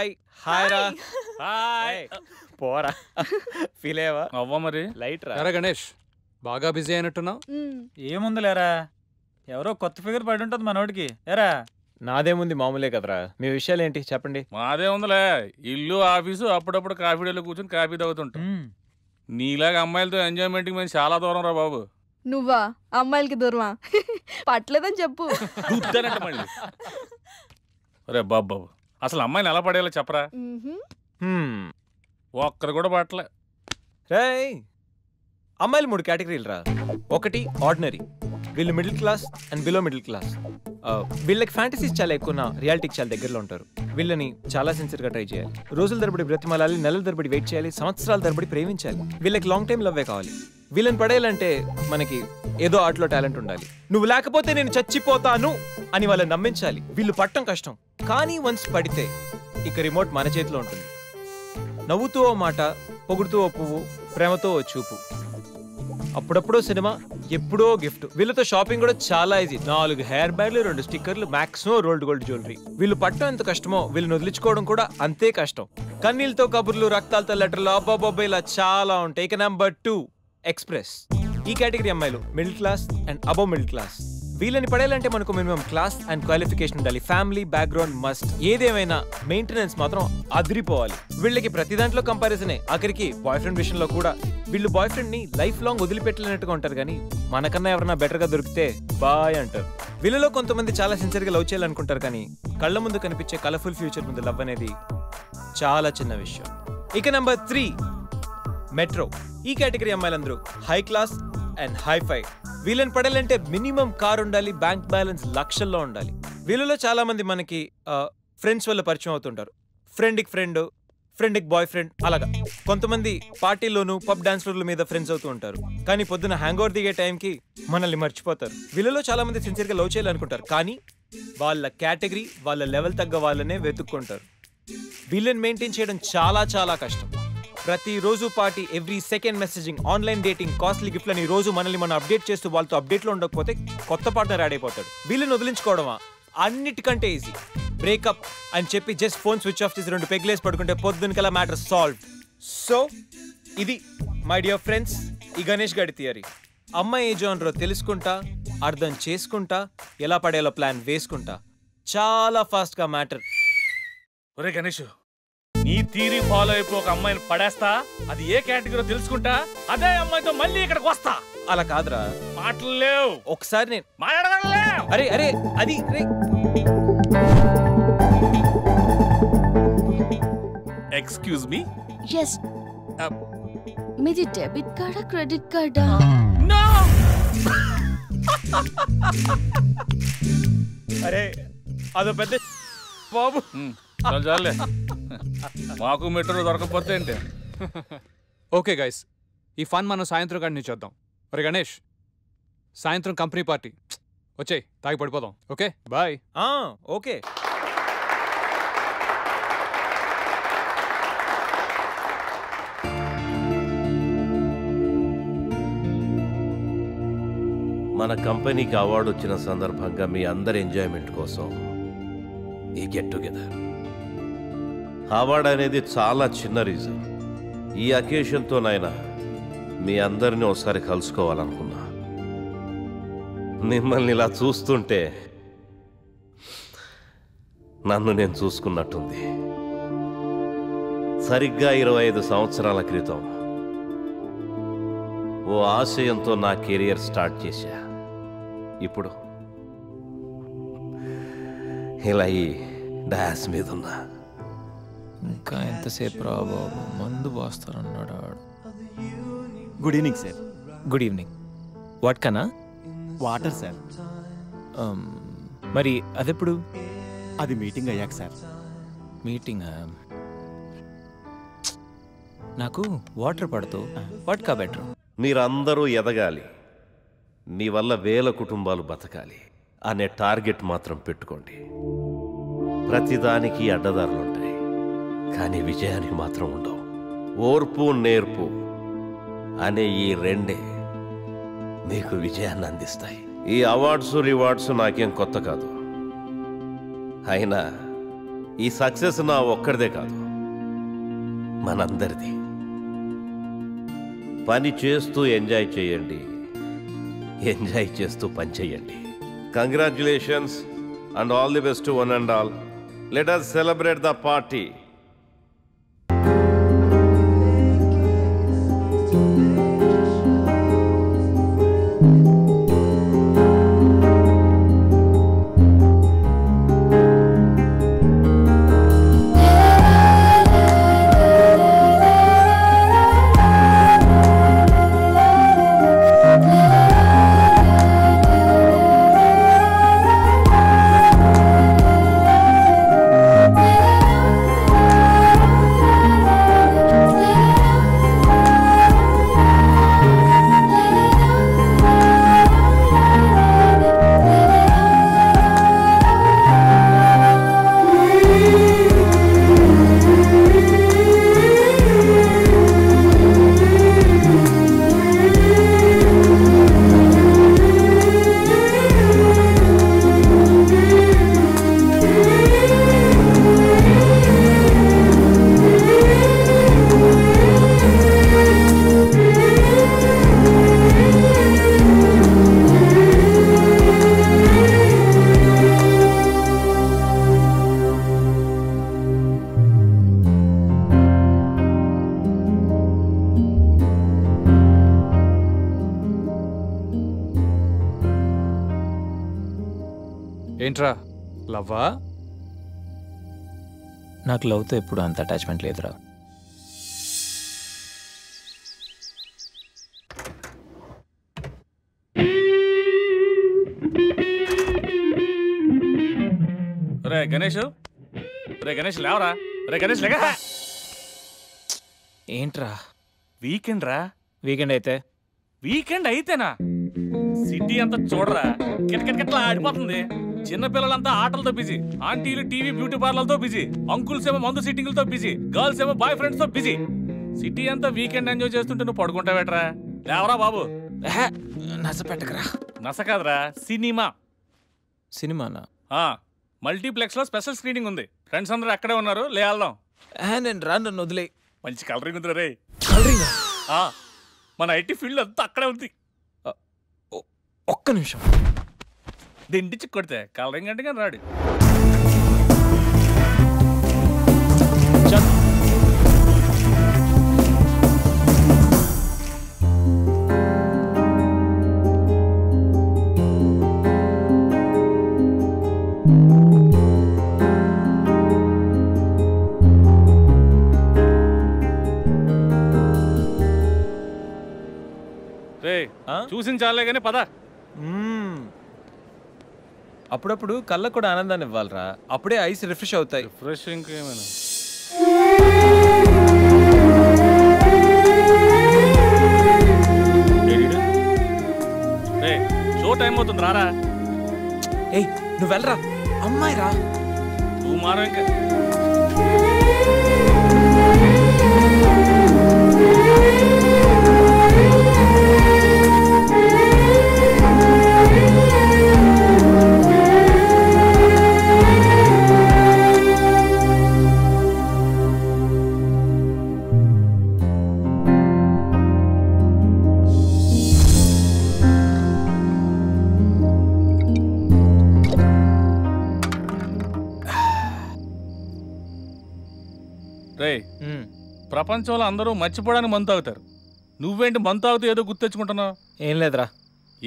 Hi hi రా hi పోరా feel అయ్యావా అవ్వ మరి లైట్ రా ఎరా గణేష్ బాగా బిజీ అయినట్టున్నావు. ఏముందిలేరా ఎవరో కొత్త ఫిగర్ పడి ఉంటుంది మనోడికి ఎరా నాదేముంది మామూలే కదరా మీ విషయాలు ఏంటి చెప్పండి. మాదే ఉందిలే ఇల్లు ఆఫీసు అప్పుడప్పుడు కాఫీ డేలో కూర్చొని కాఫీ తాగుతుంటాం. నీలాగా అమ్మాయిలతో ఎంజాయ్మెంట్కి మేము చాలా దూరం రా బాబు. నువ్వా అమ్మాయిలకి దూరమా పట్టలేదని చెప్పు. గుద్దనంట మళ్ళీ రే బాబు అసలు అమ్మాయిని ఎలా పడేలా చెప్పరా. ఒక్కరు కూడా పట్టలే. రేయ్ అమ్మాయిలు 3 కేటగిరీలు రా. ఒకటి ఆర్డినరీ, వీళ్ళు middle class and below middle class. వీళ్ళకి ఫ్యాంటసీస్ చాలా ఎక్కువ, రియాలిటీకి చాలా దగ్గరలో ఉంటారు. వీళ్ళని చాలా సిన్సియర్గా ట్రై చేయాలి, రోజుల తరబడి బ్రతిమాలాలి, నెలల తరబడి వెయిట్ చేయాలి, సంవత్సరాల తరబడి ప్రేమించాలి. వీళ్ళకి లాంగ్ టైం లవ్వే కావాలి. వీళ్ళని పడేయాలంటే మనకి ఏదో ఆర్ట్లో టాలెంట్ ఉండాలి. నువ్వు లేకపోతే నేను చచ్చిపోతాను అని వాళ్ళని నమ్మించాలి. వీళ్ళు పట్టడం కష్టం, కానీ వన్స్ పడితే ఇక రిమోట్ మన చేతిలో ఉంటుంది. నవ్వుతూ ఓ మాట, పొగుడుతూ ఓ పువ్వు, ప్రేమతో ఓ చూపు, అప్పుడప్పుడో సినిమా, ఎప్పుడో గిఫ్ట్. వీళ్ళతో షాపింగ్ కూడా చాలా ఈజీ. 4 హెయిర్ బ్యాగ్లు, 2 స్టిక్కర్లు, మ్యాక్సిమం రోల్డ్ గోల్డ్ జ్యువెలరీ. వీళ్ళు పట్టడం ఎంత కష్టమో వీళ్ళని వదిలించుకోవడం కూడా అంతే కష్టం. కన్నీళ్ళతో కబుర్లు, రక్తాలతో లెటర్లు, అబ్బాబాబా ఇలా చాలా ఉంటాయి. ఇక నెంబర్ 2 ఎక్స్ప్రెస్. ఈ కేటగిరీ అమ్మాయిలు middle class and above middle class. వీళ్ళని పడేయాలంటే మనకు మినిమం క్లాస్ అండ్ క్వాలిఫికేషన్ ఉండాలి. Family background must. ఏదేమైనా మెయింటెనెన్స్ మాత్రం అదిరిపోవాలి. వీళ్ళకి ప్రతి దాంట్లో కంపారిజనే. ఆఖరికి బాయ్ ఫ్రెండ్ విషయంలో కూడా. వీళ్ళు బాయ్ ఫ్రెండ్ ని లైఫ్ లాంగ్ వదిలిపెట్టలేనట్టుగా ఉంటారు, కానీ మనకన్నా ఎవరైనా బెటర్ గా దొరికితే బాయ్ అంటారు. వీళ్ళలో కొంతమంది చాలా సిన్సియర్ గా లవ్ చేయాలనుకుంటారు, కానీ కళ్ళ ముందు కనిపించే కలర్ఫుల్ ఫ్యూచర్ ముందు లవ్ అనేది చాలా చిన్న విషయం. ఇక నెంబర్ 3 మెట్రో. ఈ కేటగిరీ అమ్మాయిలందరూ హై క్లాస్ అండ్ హైఫై. వీళ్ళని పడాలంటే మినిమం కార్ ఉండాలి, బ్యాంక్ బ్యాలెన్స్ లక్షల్లో ఉండాలి. వీళ్ళలో చాలా మంది మనకి ఫ్రెండ్స్ వల్ల పరిచయం అవుతుంటారు. ఫ్రెండ్కి ఫ్రెండ్, ఫ్రెండ్కి బాయ్ ఫ్రెండ్, అలాగా. కొంతమంది పార్టీల్లోనూ పబ్ డాన్స్ల మీద ఫ్రెండ్స్ అవుతూ ఉంటారు, కానీ పొద్దున హ్యాంగ్ ఓవర్ దిగే టైంకి మనల్ని మర్చిపోతారు. వీళ్ళలో చాలా మంది సిన్సియర్గా లవ్ చేయాలనుకుంటారు, కానీ వాళ్ళ కేటగిరీ, వాళ్ళ లెవెల్ తగ్గ వాళ్ళనే వెతుక్కుంటారు. వీళ్ళని మెయింటైన్ చేయడం చాలా చాలా కష్టం. ప్రతిరోజు party, every second messaging, online dating, costly గిఫ్ట్లని రోజు మనల్ని మనం అప్డేట్ చేస్తూ వాళ్ళతో అప్డేట్లో ఉండకపోతే కొత్త పార్ట్నర్ యాడ్ అయిపోతాడు. వీళ్ళని వదిలించుకోవడమా అన్నిటికంటే ఈజీ. బ్రేకప్ అని చెప్పి జస్ట్ ఫోన్ స్విచ్ ఆఫ్ చేసి 2 పెగ్లేసి పడుకుంటే పొద్దునకల్లా మ్యాటర్ సాల్వ్. సో ఇది మై డియర్ ఫ్రెండ్స్ ఈ గణేష్ గారి థియరీ. అమ్మాయి ఏ జోనరో తెలుసుకుంటా, అర్థం చేసుకుంటా, ఎలా పడేలా ప్లాన్ వేసుకుంటా, చాలా ఫాస్ట్గా మ్యాటర్. ఒరే గణేష్, నీ థియరీ ఫాలో అయిపో ఒక అమ్మాయిని పడేస్తా, అది ఏ కేటగిరీ తెలుసుకుంటా, అదే అమ్మాయితో మళ్ళీ ఇక్కడికి వస్తా. అలా కాదురా, మాటలు లేవు. ఒకసారి నేను మాట్లాడగలలేవు. అరే అరే అది ఎక్స్క్యూజ్ మీ. yes మీది డెబిట్ కార్డా క్రెడిట్ కార్డా? నో. అరే అదో పెద్ద బాబు. చాలే, మాకు మెట్రో దొరకకపోతే ఏంటి. ఓకే గైస్, ఈ ఫన్ మనం సాయంత్రం కంటిన్యూ చేద్దాం. ఒరే గణేష్, సాయంత్రం కంపెనీ పార్టీ, వచ్చేయ్ తాగి పడిపోదాం. Okay bye. ఓకే. మన కంపెనీకి అవార్డు వచ్చిన సందర్భంగా మీ అందరి ఎంజాయ్మెంట్ కోసం ఈ గెట్ టుగెదర్. అవార్డు అనేది చాలా చిన్న రీజన్. ఈ అకేషన్తోనైనా మీ అందరినీ ఒకసారి కలుసుకోవాలనుకున్నా. మిమ్మల్ని ఇలా చూస్తుంటే నన్ను నేను చూసుకున్నట్టుంది. సరిగ్గా 25 సంవత్సరాల క్రితం ఓ ఆశయంతో నా కెరియర్ స్టార్ట్ చేశా. ఇప్పుడు ఇలా ఈ డాన్స్ మీద ఉన్నా. ఇంకా ఎంతసేపు రా బాబు, మందు పోస్తారన్నాడు. Good evening sir. Good evening. What కన్నా? Water sir. మరి అదెప్పుడు? అది మీటింగ్ అయ్యాక సార్. మీటింగ్? నాకు వాటర్ పడుతూ వాట్కా బెటర్. మీరందరూ ఎదగాలి, మీ వల్ల వేల కుటుంబాలు బతకాలి అనే టార్గెట్ మాత్రం పెట్టుకోండి. ప్రతిదానికి అడ్డదారులుంటాయి, కానీ విజయానికి మాత్రం ఉండవు. ఓర్పు నేర్పు అనే ఈ రెండే మీకు విజయాన్ని అందిస్తాయి. ఈ అవార్డ్స్ రివార్డ్స్ నాకేం కొత్త కాదు. అయినా ఈ సక్సెస్ నా ఒక్కడిదే కాదు, మనందరిది. పని చేస్తూ ఎంజాయ్ చేయండి, ఎంజాయ్ చేస్తూ పని చేయండి. Congratulations and all the best to one and all. Let us celebrate the party. ఏంట్రా లవ్వా? నాకు లవ్తో ఎప్పుడు అంత అటాచ్మెంట్ లేదురా. రే గణేష్, లేవరా. రే గణేష్ లేక. ఏంట్రా వీకెండ్ రా. వీకెండ్ అయితేనా? సిటీ అంతా చూడరా, కిటకిటకిట్లా ఆడిపోతుంది. చిన్నపిల్లలంతా ఆటలతో బిజీ, ఆంటీలు టీవీ బ్యూటీ పార్లర్తో బిజీ, అంకుల్స్ ఏమో మందు సిట్టింగ్లతో బిజీ, గర్ల్స్ ఏమో బాయ్ ఫ్రెండ్స్ తో బిజీ. సిటీ అంతా వీకెండ్ ఎంజాయ్ చేస్తుంటే నువ్వు పడుకుంటావేట్రా? లేవరా బాబు. నస పెట్టకరా. నస కాదురా, సినిమానా? మల్టీప్లెక్స్ లో స్పెషల్ స్క్రీనింగ్ ఉంది. ఫ్రెండ్స్ అందరూ అక్కడే ఉన్నారు, లేళ్దాం. నేను రా, నన్ను వదిలే. మంచి కలరింగ్ ఉంది రే. కలరింగ్? మన ఐటీ ఫీల్డ్ అంతా అక్కడే ఉంది. ఒక్క నిమిషం. దిండిచి కొడితే కలరింగ్ అంటే కానీ రాడు. చూసిన చాలే కానీ పద. అప్పుడప్పుడు కళ్ళకు కూడా ఆనందాన్ని ఇవ్వాలరా, అప్పుడే ఐస్ రిఫ్రెష్ అవుతాయి. ఫ్రెష్ ఇంకేమైనా షో టైం అవుతుంది, రారా. ఏయ్ నువ్వు వెళ్ళరా, అమ్మాయి రా. నువ్వు మారా. ఇంకా ప్రపంచంలో అందరూ మర్చిపోవడానికి మందు తాగుతారు, నువ్వేంటి మందు తాగుతూ ఏదో గుర్తెచ్చుకుంటున్నావు? ఏం లేదురా.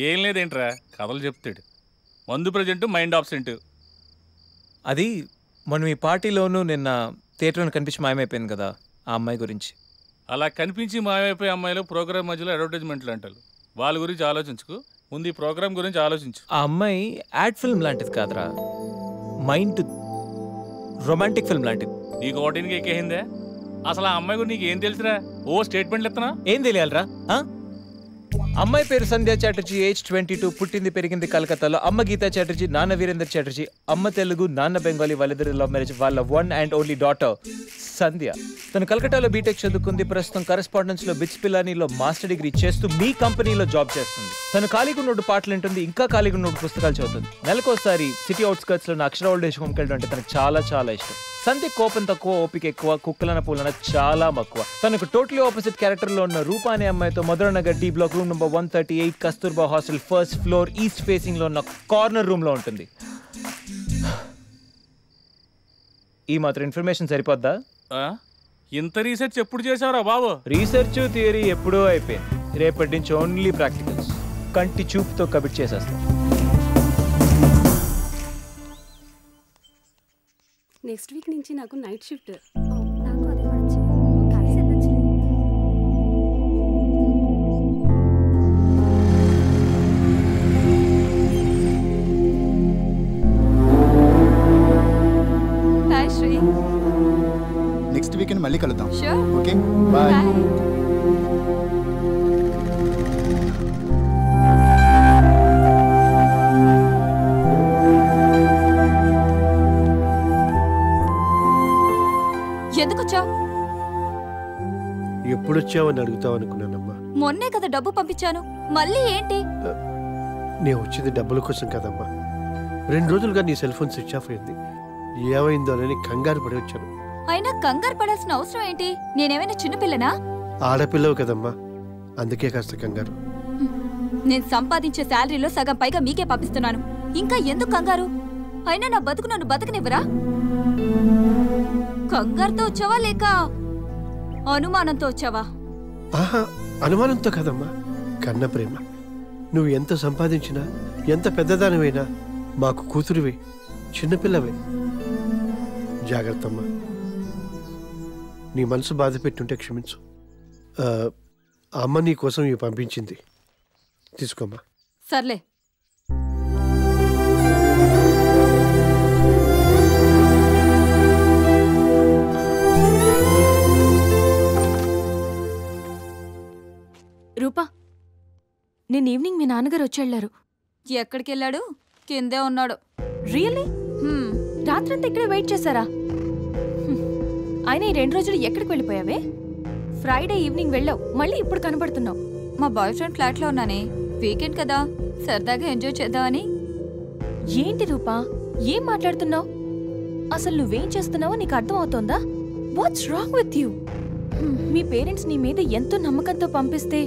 ఏం లేదేంట్రా, కథలు చెప్తాడు. మందు ప్రజెంట్, మైండ్ ఆబ్సెంట్. అది మనం ఈ పార్టీలోనూ నిన్న థియేటర్లో కనిపించి మాయమైపోయింది కదా, ఆ అమ్మాయి గురించి. అలా కనిపించి మాయమైపోయే అమ్మాయిలు ప్రోగ్రామ్ మధ్యలో అడ్వర్టైజ్మెంట్లు అంటారు. వాళ్ళ గురించి ఆలోచించుకు, ముందు ఈ ప్రోగ్రామ్ గురించి ఆలోచించు. ఆ అమ్మాయి యాడ్ ఫిల్మ్ లాంటిది కాదురా, మైండ్ రొమాంటిక్ ఫిల్మ్ లాంటిది. నీకు ఓటిన్కి ఎక్కేసిందే? అసలు ఆ అమ్మాయి గురించి నీకు ఏం తెలుసురా? ఓ స్టేట్మెంట్లు ఎత్తనా? ఏం తెలియాలరా? అమ్మాయి పేరు సంధ్యా చాటర్జీ, ఏజ్ 22, పుట్టింది పెరిగింది కలకత్తాలో. అమ్మ గీతా చాటర్జీ, నాన్న వీరేందర్ చాటర్జీ. అమ్మ తెలుగు, నాన్న బెంగాలీ. వాళ్ళిద్దరు లవ్ మ్యారేజ్. వాళ్ళ వన్ అండ్ ఓన్లీ డాటర్ సంధ్య. తను కలకటాలో బీటెక్ చదువుకుంది. ప్రస్తుతం కరెస్పాండెన్స్ లో బిట్స్ పిలానీలో మాస్టర్ డిగ్రీ చేస్తూ మీ కంపెనీలో జాబ్ చేస్తుంది. తను ఖాళీగా ఉన్నోడు పాటలు వింటుంది, ఇంకా ఖాళీగా ఉన్నోడు పుస్తకాలు చదువుతుంది. నెలకోసారి సిటీ అవుట్స్కర్ట్స్ లో అక్షర ఓల్డ్ ఏజ్ హోమ్కి వెళ్ళడం అంటే తనకు చాలా చాలా ఇష్టం. సంధ్య కోపం తక్కువ, ఓపిక ఎక్కువ, కుక్కలన పూలన చాలా మక్కువ. తనకు టోటలీ ఆపోజిట్ క్యారెక్టర్ లో ఉన్న రూపా అనే అమ్మాయితో Madhuranagar D block room number 138 Kasturba hostel first floor east facing లో ఉన్న కార్నర్ రూమ్ లో ఉంటుంది. ఈ మాత్రం ఇన్ఫర్మేషన్ సరిపోద్దా? ఇంత రీసెర్చ్ ఎప్పుడు చేసావురా బాబు? రీసెర్చ్ థియరీ ఎప్పుడో అయిపోయింది. రేపటి నుంచి ఓన్లీ ప్రాక్టికల్స్. కంటి చూపుతో కబిట్ చేసేస్తాం. నెక్స్ట్ వీక్ నుంచి నాకు నైట్ షిఫ్ట్. నాకు అది పడచ్చు, కలిసి వెళ్ళొచ్చు. హాయ్ శ్రీ. నెక్స్ట్ వీకెండ్ మళ్ళీ కలుద్దాం. షూర్. Okay bye. ఎందుకు వచ్చావు? ఎప్పుడు వచ్చావని అడుగుతావు అనుకున్నానమ్మా. మొన్నే కదా డబ్బు పంపించాను, మళ్ళీ ఏంటి? నేను వచ్చింది డబ్బుల కోసం కదమ్మా. 2 రోజులుగా నీ సెల్ ఫోన్ స్విచ్ ఆఫ్ అయింది. ఏమైందో అని కంగారు పడి వచ్చాను. అయినా కంగారు పడాల్సిన అవసరం ఏంటి? నేనేమైనా చిన్నపిల్లనా? ఆడపిల్లవు కదమ్మా, అందుకే కాస్త కంగారు. నేను సంపాదించే శాలరీలో సగం పైగా మీకే పంపిస్తున్నాను, ఇంకా ఎందుకు కంగారు? అయినా నా బతుకు నన్ను బతకనివ్వరా? కంగారుతో వచ్చావా లేక అనుమానంతో వచ్చావా? ఆహా, అనుమానంతో కదమ్మా, కన్న ప్రేమ. నువ్వు ఎంత సంపాదించినా, ఎంత పెద్దదానివైనా మాకు కూతురువే, చిన్నపిల్లవే. జాగ్రత్తమ్మా. నీ మనసు బాధ పెట్టుంటే క్షమించు. అమ్మ నీ కోసం ఇవి పంపించింది, తీసుకోమ్మా. సర్లే. రూపా, నేను ఈవినింగ్ మీ నాన్నగారు వచ్చేళ్లారు. ఎక్కడికి వెళ్ళాడు? కిందే ఉన్నాడు. రియల్లీ? రాత్రంతా ఇక్కడే వెయిట్ చేశారా? ఆయన ఈ 2 రోజులు ఎక్కడికి వెళ్ళిపోయావే? ఫ్రైడే ఈవినింగ్ వెళ్ళావు, మళ్ళీ ఇప్పుడు కనబడుతున్నావు. మా బాయ్ ఫ్రెండ్ ఫ్లాట్లో ఉన్నానే, వీకెండ్ కదా, సరదాగా ఎంజాయ్ చేద్దామని. ఏంటి రూపా, ఏం మాట్లాడుతున్నావు? అసలు నువ్వేం చేస్తున్నావో నీకు అర్థం అవుతోందా? What's wrong with you? మీ పేరెంట్స్ నీ మీద ఎంతో నమ్మకంతో పంపిస్తే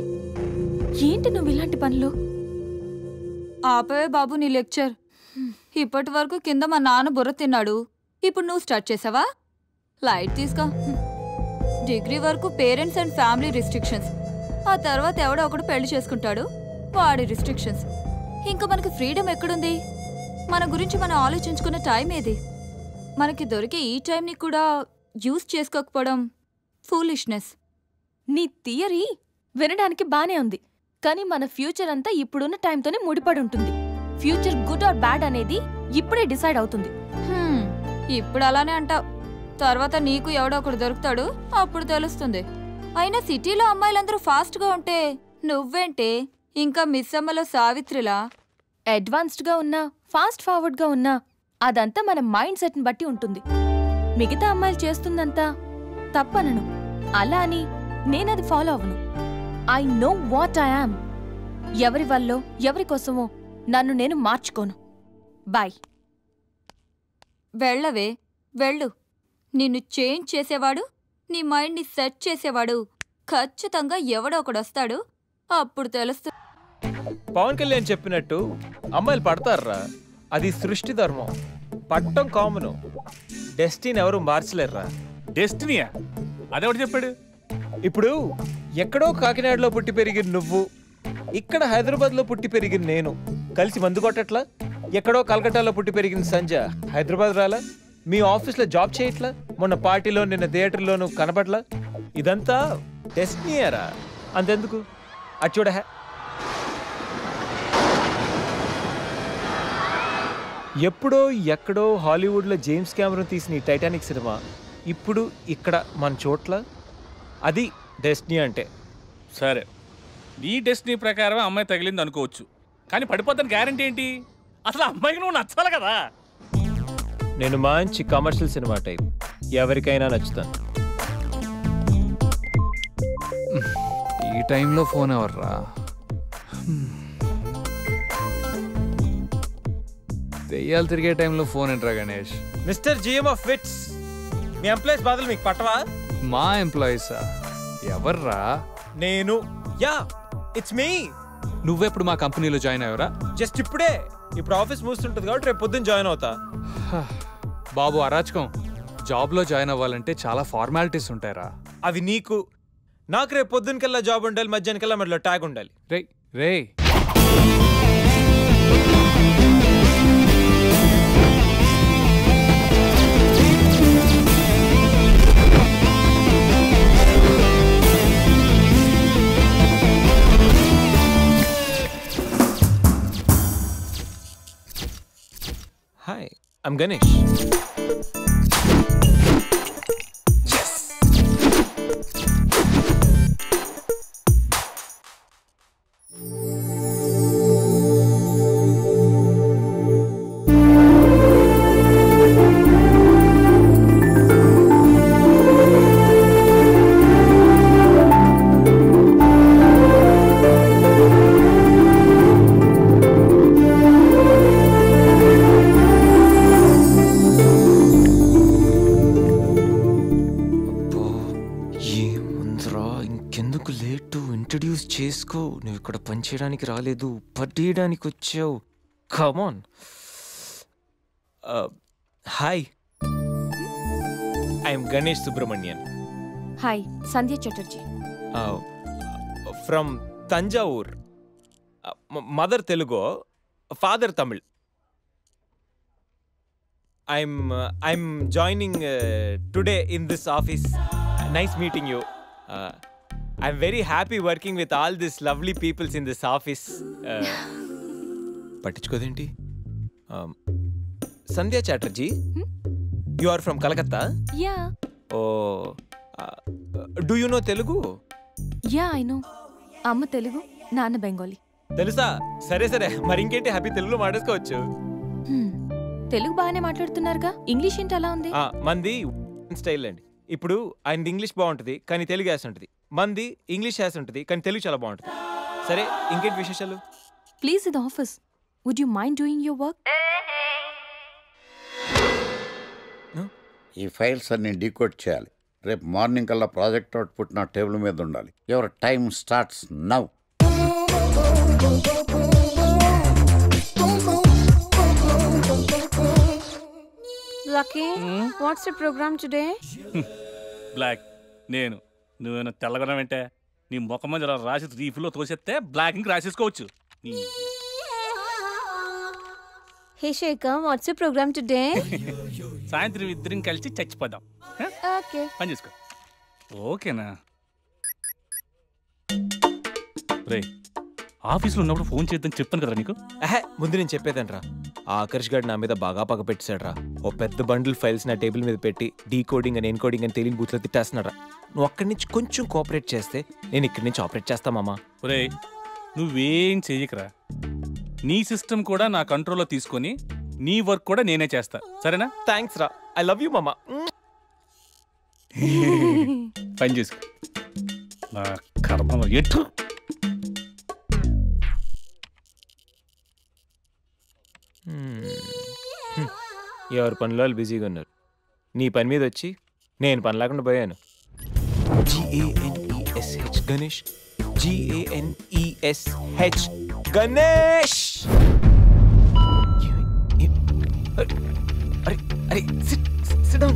ఏంటి నువ్వు ఇలాంటి పనులు? ఆపే బాబు నీ లెక్చర్. ఇప్పటి వరకు కింద మా నాన్న బుర్ర తిన్నాడు, ఇప్పుడు నువ్వు స్టార్ట్ చేసావా? లైట్ తీసుకో. డిగ్రీ వరకు పేరెంట్స్ అండ్ ఫ్యామిలీ రిస్ట్రిక్షన్స్, ఆ తర్వాత ఎవడో ఒకడు పెళ్లి చేసుకుంటాడు, వాడి రిస్ట్రిక్షన్స్. ఇంకా మనకి ఫ్రీడమ్ ఎక్కడుంది? మన గురించి మనం ఆలోచించుకున్న టైం ఏది? మనకి దొరికే ఈ టైంని కూడా యూజ్ చేసుకోకపోవడం ఫూలిష్నెస్. నీ థియరీ వినడానికి బానే ఉంది, కానీ మన ఫ్యూచర్ అంతా ఇప్పుడున్న టైంతోనే ముడిపడి ఉంటుంది. ఫ్యూచర్ గుడ్ ఆర్ బ్యాడ్ అనేది ఇప్పుడే డిసైడ్ అవుతుంది. ఇప్పుడు అలానే అంటావు, తర్వాత నీకు ఎవడో ఒకడు దొరుకుతాడు, అప్పుడు తెలుస్తుంది. అయినా సిటీలో అమ్మాయిలందరూ ఫాస్ట్గా ఉంటే నువ్వేంటే ఇంకా మిస్ అమ్మలో సావిత్రిలా? అడ్వాన్స్డ్గా ఉన్నా, ఫాస్ట్ ఫార్వర్డ్గా ఉన్నా అదంతా మన మైండ్ సెట్ని బట్టి ఉంటుంది. మిగతా అమ్మాయిలు చేస్తుందంతా తప్పనను, అలా అని నేనది ఫాలో అవ్వను. I know what I am. ఎవరి వల్లో ఎవరి కోసమో నన్ను నేను మార్చుకోను. బాయ్. వెళ్ళవే, వెళ్ళు. నిన్ను చేంజ్ చేసేవాడు, నీ మైండ్ని సెట్ చేసేవాడు ఖచ్చితంగా ఎవడో ఒకడొస్తాడు, అప్పుడు తెలుస్తుంది. పవన్ కళ్యాణ్ చెప్పినట్టు అమ్మాయిలు పడతారా, అది సృష్టి ధర్మం. పట్టం కామను, డెస్టినీ ఎవరు మార్చలేరురా. డెస్టినీయా? అదెవడు చెప్పాడు? ఇప్పుడు ఎక్కడో కాకినాడలో పుట్టి పెరిగిన నువ్వు, ఇక్కడ హైదరాబాద్లో పుట్టి పెరిగిన నేను కలిసి మందు కొట్టట్లా? ఎక్కడో కలకట్టాలో పుట్టి పెరిగిన సంజ హైదరాబాద్ రాలా? మీ ఆఫీస్లో జాబ్ చేయట్లా? మొన్న పార్టీలో, నిన్న థియేటర్లోనూ కనపడలా? ఇదంతా డెస్టినీయరా. అంతెందుకు, అది చూడ. ఎప్పుడో ఎక్కడో హాలీవుడ్లో జేమ్స్ కెమెరాన్ తీసిన ఈ టైటానిక్ సినిమా ఇప్పుడు ఇక్కడ మన చోట్ల, అది డెస్టినీ అంటే. సరే, నీ డెస్టినీ ప్రకారం అమ్మాయి తగిలింది అనుకోవచ్చు, కానీ పడిపోతాను గ్యారంటీ ఏంటి? అసలు అమ్మాయికి నువ్వు నచ్చాలి కదా. నేను మంచి కమర్షియల్ సినిమా టైప్, ఎవరికైనా నచ్చుతాను. టైంలో ఫోన్ ఎవర్రా? దెయ్యాలు తిరిగే టైంలో ఫోన్ ఏంట్రా Ganesh? Mister GM of Wits, మీ ఎంప్లాయీస్ బాధలు మీకు పట్టవా? మా ఎంప్లాయీసా? ఎవర్రా? నేను. Yeah, it's me. నువ్వెప్పుడు మా కంపెనీలో జాయిన్ అయ్యావురా? జస్ట్ ఇప్పుడే. ఇప్పుడు ఆఫీస్ మూస్తుంటుంది కాబట్టి రేపు పొద్దున్న జాయిన్ అవుతా. బాబు అరాచకం. జాబ్లో జాయిన్ అవ్వాలంటే చాలా ఫార్మాలిటీస్ ఉంటాయరా. అవి నీకు. నాకు రేపు పొద్దునకల్లా జాబ్ ఉండాలి, మధ్యాహ్నకల్లా మధ్యలో ట్యాగ్ ఉండాలి. రే హాయ్, ఐమ్ గణేష్. ఇంట్రడ్యూస్ చేసుకో. నువ్వు ఇక్కడ పనిచేయడానికి రాలేదు, పట్టేయడానికి వచ్చావు. Come on. Hi, I'm Ganesh Subramanian. Hi, Sandhya Chatterjee. From Thanjavur. Mother Telugu, father Tamil. I'm joining today in this office. Nice meeting you. I'm very happy working with all these lovely peoples in this office. పట్టించుకోదేంటి? Sandhya Chatterjee, you are from Calcutta? Yeah. Oh, do you know Telugu? Yeah, I know. అమ్మ తెలుగు, నాన్న బెంగాలీ. తెలుసా? సరే సరే, మరి ఇంకేంటి, happy తెలుగులో మాట్లాడుకోవచ్చు. తెలుగు బాగానే మాట్లాడుతున్నారుగా, ఇంగ్లీష్ ఏంటి అలా ఉంది? మంది స్టైల్ అండి. ఇప్పుడు ఆయనది ఇంగ్లీష్ బాగుంటుంది కానీ తెలుగు యాస ఉంటుంది. మంది ఇంగ్లీష్ యాస ఉంటుంది కానీ తెలుగు చాలా బాగుంటుంది. సరే, ఇంకేంటి విశేషాలు? ప్లీజ్, ఇది office. Would you mind doing your work? ఈ ఫైల్స్ అన్ని డీకోడ్ చేయాలి. రేపు మార్నింగ్ కల్లా ప్రాజెక్ట్ అవుట్పుట్ నా టేబుల్ మీద ఉండాలి. Your time starts now. Lucky, what's the program today? Black. నేను నువ్వేనా తెల్లగొనం ఏంటే? నీ ముఖం మీద ఇలా రాసి రీఫ్లో తోసేస్తే బ్లాక్ ఇంక్ రాసేసుకోవచ్చు. Hey Shekhar, what's the program today? సాయంత్రం ఇద్దరం కలిసి చచ్చిపోదాం. Okay. పని చేసుకో. ఓకేనా? రే, ఆఫీస్లో ఉన్నప్పుడు ఫోన్ చేద్దాం చెప్తాను కదా నీకు. ముందు నేను చెప్పేదనరా, ఆ ఆకర్ష్ గారు నా మీద బాగా పగ పెట్టాడురా. ఓ పెద్ద బండిల్ ఫైల్స్ నా టేబుల్ మీద పెట్టి డీకోడింగ్ అని ఎన్కోడింగ్ అని తెలియని బూత్లో తిట్టేస్తున్నారా. నువ్వు అక్కడి నుంచి కొంచెం కోఆపరేట్ చేస్తే నేను ఇక్కడి నుంచి ఆపరేట్ చేస్తామమ్మా. రే, నువ్వేం చెయ్యకరా. నీ సిస్టమ్ కూడా నా కంట్రోల్లో తీసుకొని నీ వర్క్ కూడా నేనే చేస్తా, సరేనా? థ్యాంక్స్ రా, ఐ లవ్ యూ మామా. పని చేసుకో. నా కర్మ ఎటు. ఎవరి పనిలో వాళ్ళు బిజీగా ఉన్నారు. నీ పని మీద వచ్చి నేను పని లేకుండా పోయాను. GANESH గణేష్. GANESH గణేష్. అరే అరే, sit down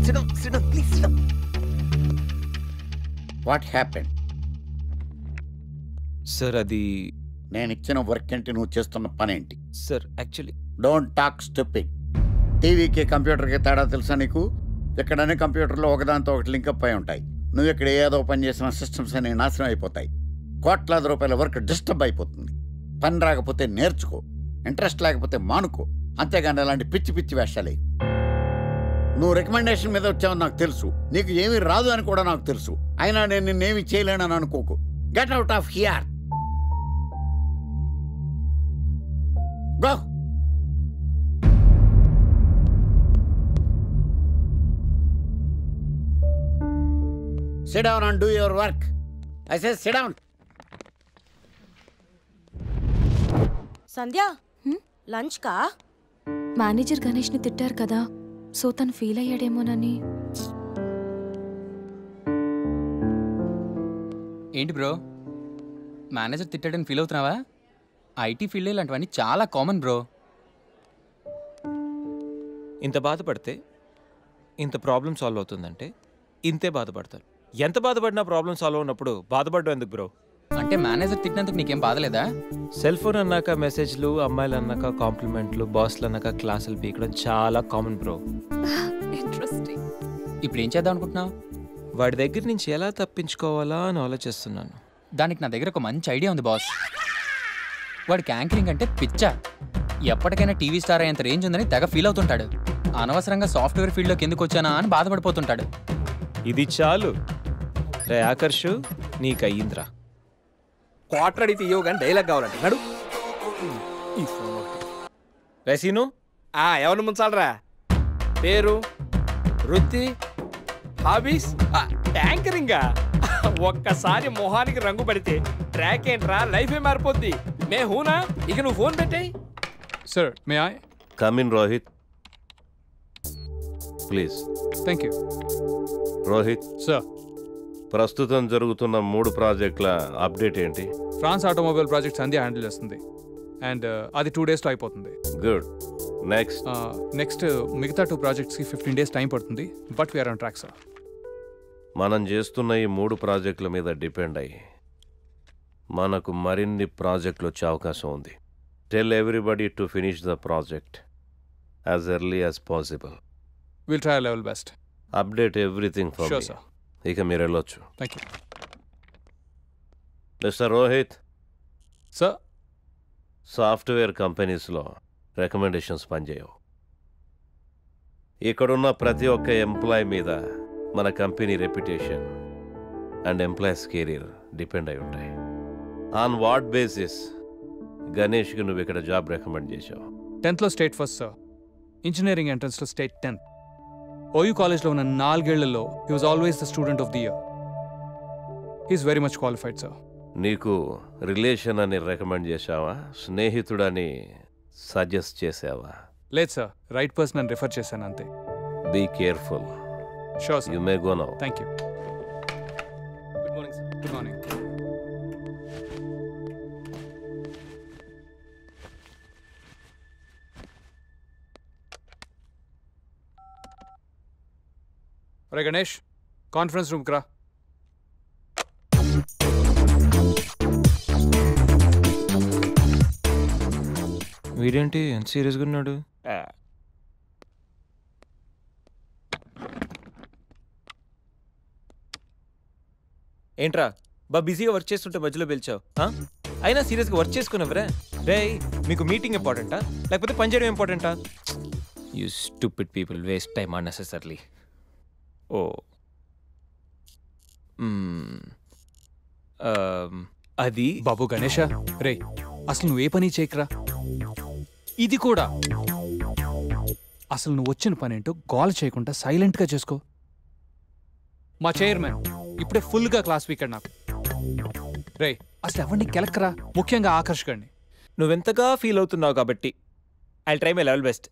please, sit down. What happened? Sir, అది నేను ఇచ్చిన వర్క్ ఏంటి, నువ్వు చేస్తున్న పని ఏంటి? Sir, actually don't talk stupid. టీవీకి కంప్యూటర్కి తేడా తెలుసా నీకు? ఎక్కడనే కంప్యూటర్లో ఒకదాంతో ఒకటి లింకప్ అయి ఉంటాయి. నువ్వు ఇక్కడ ఏదో పని చేసిన సిస్టమ్స్ అన్ని నాశనం అయిపోతాయి. కోట్లాది రూపాయల వర్క్ డిస్టర్బ్ అయిపోతుంది. పని రాకపోతే నేర్చుకో, ఇంట్రెస్ట్ లేకపోతే మానుకో. అంతేగాని అలాంటి పిచ్చి పిచ్చి వేషాలే. నువ్వు రికమెండేషన్ మీద వచ్చావని నాకు తెలుసు, నీకు ఏమీ రాదు అని కూడా నాకు తెలుసు. అయినా నేను నిన్నేమి చేయలేనని అనుకోకు. Get out of here. Go. Sit down and do your work. I say sit down. Sandhya lunch కా? మేనేజర్ గణేష్ని తిట్టారు కదా, సో తను ఫీల్ అయ్యాడేమోనని. ఏంటి బ్రో, మేనేజర్ తిట్టాడని ఫీల్ అవుతున్నావా? ఐటీ ఫీల్డ్ ఇలాంటివన్నీ చాలా కామన్ బ్రో. ఇంత బాధపడితే ఇంత ప్రాబ్లం సాల్వ్ అవుతుందంటే ఇంతే బాధపడతారు. ఎంత బాధపడినా ప్రాబ్లం సాల్వ్ అయినప్పుడు బాధపడడం ఎందుకు బ్రో? అంటే మేనేజర్ తిట్టినందుకు నీకేం బాధలేదా? సెల్ ఫోన్ అన్నాక మెసేజ్లు, అమ్మాయిలు అన్నాక కాంప్లిమెంట్లు, బాస్లు అన్నాక క్లాసులు పీకడం చాలా కామన్ బ్రో. ఇంట్రెస్టింగ్. ఇప్పుడు ఏం చేద్దాం అనుకుంటున్నావు? వాడి దగ్గర నుంచి ఎలా తప్పించుకోవాలా అని ఆలోచిస్తున్నాను. దానికి నా దగ్గర ఒక మంచి ఐడియా ఉంది బాస్. వాడికి యాంకరింగ్ అంటే పిచ్చా. ఎప్పటికైనా టీవీ స్టార్ అయ్యేంత రేంజ్ ఉందని తెగ ఫీల్ అవుతుంటాడు. అనవసరంగా సాఫ్ట్వేర్ ఫీల్డ్లోకి ఎందుకు వచ్చానా అని బాధపడిపోతుంటాడు. ఇది చాలు రే ఆకర్షు, నీకు అయ్యింద్రా. క్వార్టర్ అడిగితే ఇవ్వవు కానీ డైలాగ్ కావాలంటే నడు. ఈ ఫోన్ రేసీను ఎవరిని ముంచాలరా? పేరు, వృత్తి, హాబీస్, యాంకరింగా? ఒక్కసారి మొహానికి రంగు పడితే ట్రాక్ ఏంట్రా, లైఫే మారిపోద్ది. మే హూనా, ఇక నువ్వు ఫోన్ పెట్టాయి. Sir may I come in Rohit please. Thank you. Rohit sir, ప్రస్తుతం జరుగుతున్న 3 ప్రాజెక్టుల అప్డేట్ ఏంటి? France automobile project Sandhya handle చేస్తుంది అండ్ అది 2 daysలో అయిపోతుంది. గుడ్. నెక్స్ట్ మిగతా 2 ప్రాజెక్ట్స్కి 15 days టైం పడుతుంది. But we are on track sir. మనం చేస్తున్న ఈ 3 ప్రాజెక్టుల మీద డిపెండ్ అయ్యి మనకు మరిన్ని ప్రాజెక్టులు వచ్చే అవకాశం ఉంది. Tell everybody to finish the project as early as possible. Will try level best. Update everything for me. Sir. ఇక మీరు వెళ్ళొచ్చు. Thank you. Mister Rohit sir, software కంపెనీస్లో రికమెండేషన్స్ పనిచేయవు. ఇక్కడున్న ప్రతి ఒక్క ఎంప్లాయ్ మీద మన company reputation and employees career depend అయి ఉంటాయి. ఆన్ వాట్ బేసిస్ గణేష్కి నువ్వు ఇక్కడ జాబ్ రికమెండ్ చేశావు? 10th state first sir. Engineering ఎంట్రన్స్లో స్టేట్ 10th. ఓయూ కాలేజ్లో ఉన్న 4 ఏళ్లలో he was always the student of the year. He's very much qualified sir. నీకు రిలేషన్ అని రికమెండ్ చేశావా, స్నేహితుడని సజెస్ట్ చేసావా? లేదు సార్, రైట్ పర్సన్ అని రిఫర్ చేశాను అంతే. Be careful. Sure sir. You may go now. Thank you. Good morning sir. Good morning. రే గణేష్, కాన్ఫరెన్స్ రూమ్కి రా. వీడేంటి ఎంత సీరియస్గా ఉన్నాడు? ఏంట్రా బిజీగా వర్క్ చేస్తుంటే మధ్యలో పిలిచావు? అయినా సీరియస్గా వర్క్ చేసుకున్నావరా? రే, మీకు మీటింగ్ ఇంపార్టెంటా లేకపోతే పని చేయడం ఇంపార్టెంటా? You stupid people, waste time unnecessarily. ఓ అది బాబు గణేష, రే అసలు నువ్వే పని చేయకరా. ఇది కూడా అసలు నువ్వు వచ్చిన పనేంటో గోల్ చేయకుండా సైలెంట్గా చేసుకో. మా చైర్మన్ ఇప్పుడే ఫుల్గా క్లాస్ వీకెండ్ నాకు. రే అసలు ఎవరిని కెలక్కరా, ముఖ్యంగా ఆకర్ష్ గారిని. నువ్వెంతగా ఫీల్ అవుతున్నావు కాబట్టి I try my level best.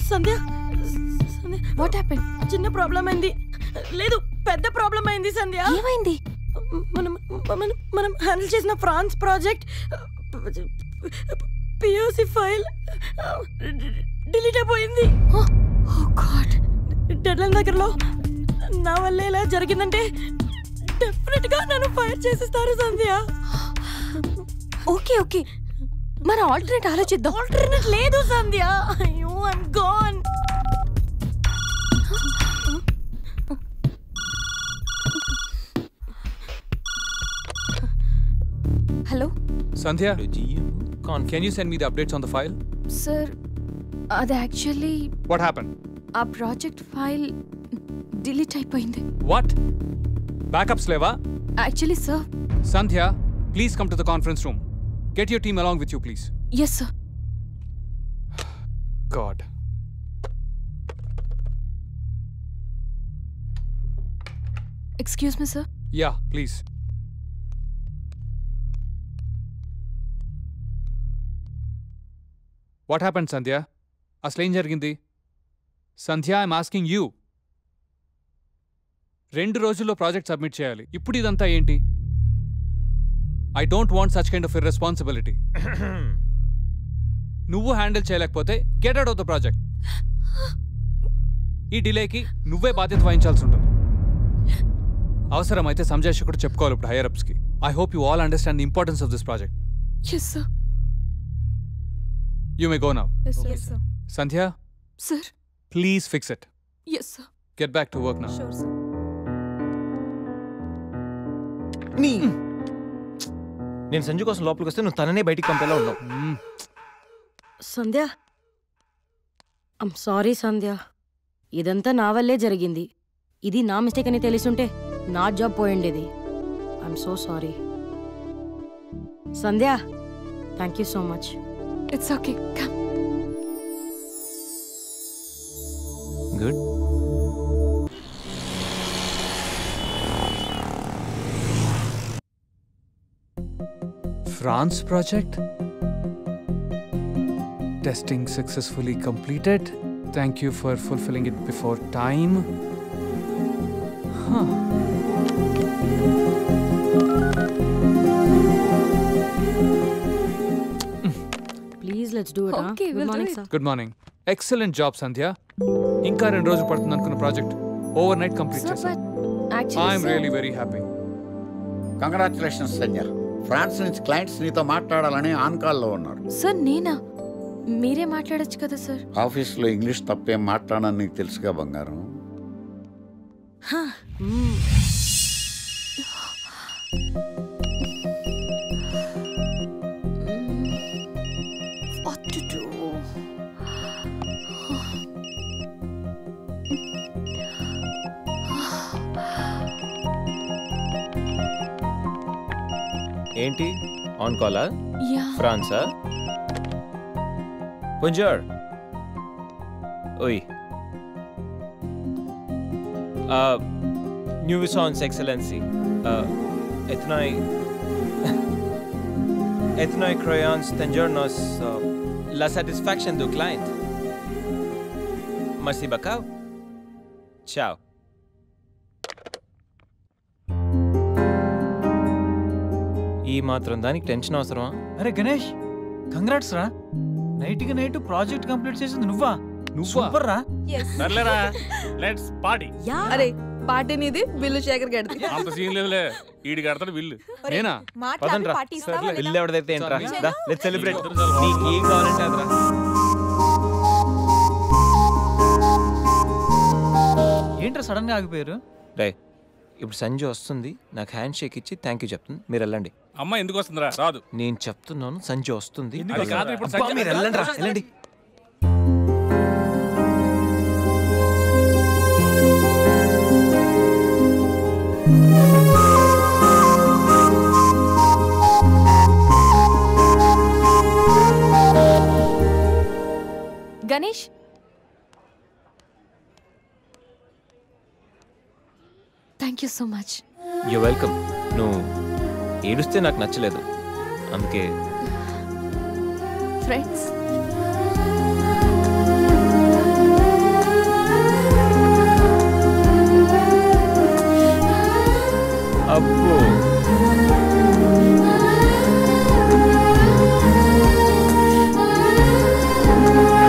Sandhya, what happen? చిన్న ప్రాబ్లం అయింది. లేదు, పెద్ద ప్రాబ్లం అయింది సంధ్య. ఏమైంది? మనం హ్యాండిల్ చేసిన France project POC file delete అయిపోయింది. డెడ్లైన్ దగ్గరలో. నా వల్ల ఇలా జరిగిందంటే డెఫినెట్ గా నన్ను ఫైర్ చేసేస్తారు సంధ్య. ఓకే ఓకే, మన ఆల్టర్నేట్ ఆలోచిద్దాం. ఆల్టర్నేట్ లేదు సంధ్య. అయ్యో, I'm gone. Hello Sandhya, can you send me the updates on the file? Sir, అది యాక్చువల్లీ వాట్ హ్యాపెన్? ఆ ప్రాజెక్ట్ ఫైల్ డిలీట్ అయిపోయింది. వాట్? బ్యాకప్స్ లేవా? Actually sir. Sandhya, please come to the conference room. Get your team along with you, please. Yes, sir. God. Excuse me sir. Yeah please. What happened Sandhya? అసలేం జరిగింది? సంధ్య, I'm asking you. 2 రోజుల్లో project submit చేయాలి. ఇప్పుడు ఇదంతా ఏంటి? I don't want such kind of irresponsibility. నువ్వు handle చేయలేకపోతే get out of the project. ఈ డిలేకి నువ్వే బాధ్యత వహించాల్సి ఉంటుంది. అవసరమైతే సంజయ్ కూడా చెప్పుకోవాలి ఇప్పుడు హైయర్ అప్స్కి. I hope you all understand the importance of this project. Yes sir. You may go now. Yes, sir. Sandhya, Sir. Please fix it. Yes, sir. Get back to work now. Sure, sir. నేను సంజు కోసం లోపలికి వస్తే నువ్వు తననే బయటికి పంపేలా ఉన్నావు. సంధ్య, I'm sorry సంధ్య. ఇదంతా నా వల్లే జరిగింది. ఇది నా మిస్టేక్ అని తెలిసుంటే నా జాబ్ పోయిండేది. I'm so sorry Sandhya. Thank you so much. It's okay. Come. Good. France project? Testing successfully completed. Thank you for fulfilling it before time. Huh. Please let's do it. Okay, good we'll do morning it. Sir. Good morning. Excellent job Sandhya. ఇంకా 2 రోజులు పడుతుంది అనుకున్న project overnight complete Sir, చేశాం. but actually, I'm sir. Really very happy. Congratulations Sandhya. France నుంచి క్లయింట్స్ నీతో మాట్లాడాలని on కాల్లో ఉన్నారు. సార్ నేనా? మీరే మాట్లాడొచ్చు కదా సార్. ఆఫీస్లో ఇంగ్లీష్ తప్పేం మాట్లాడని నీకు తెలుసుగా బంగారం. What to do? ఏంటి ఆన్ కాలా? Yeah. ఫ్రాన్సా? Bonjour. Oui. Nuisance Excellency. Ethnoi crayons tengernos la satisfaction du client. Merci beaucoup. Ciao. ఈ మాత్రం దానికి టెన్షన్ అవసరమా? అరే గణేష్, కంగ్రాట్స్ రా. నైట్కి నైట్ ప్రాజెక్ట్ కంప్లీట్ చేసింది నువ్వా? సూపర్ రా. సర్లేరా, లెట్స్ పార్టీ. అరే పార్టీ నీది, బిల్లు శేఖర్ గడిది. అంత సీన్ లేదులే, ఈడి కడతాడు బిల్లు. నేనా? పదండ్రా. బిల్లు ఎవరిదైతే ఏంట్రా? దా, లెట్స్ సెలబ్రేట్. నీకు ఏం కావాలంటే అదరా. ఏంట్రా సడన్ గా ఆగిపోయారు? రే, ఇప్పుడు సంజయ్ వస్తుంది, నాకు హ్యాండ్ షేక్ ఇచ్చి థ్యాంక్ యూ చెప్తుంది, మీరు వెళ్ళండి. అమ్మ ఎందుకు వస్తుందిరా? రాదు. నేను చెప్తున్నాను, సంజయ్ వస్తుంది. అది కాదు, ఇప్పుడు అబ్బా, సంజయ్ మీరు వెళ్ళండి రా, వెళ్ళండి. Ganesh, thank you so much. You welcome. నువ్వు ఏడుస్తే నాకు నచ్చలేదు, అందుకే. ఫ్రెండ్స్, అబ్బో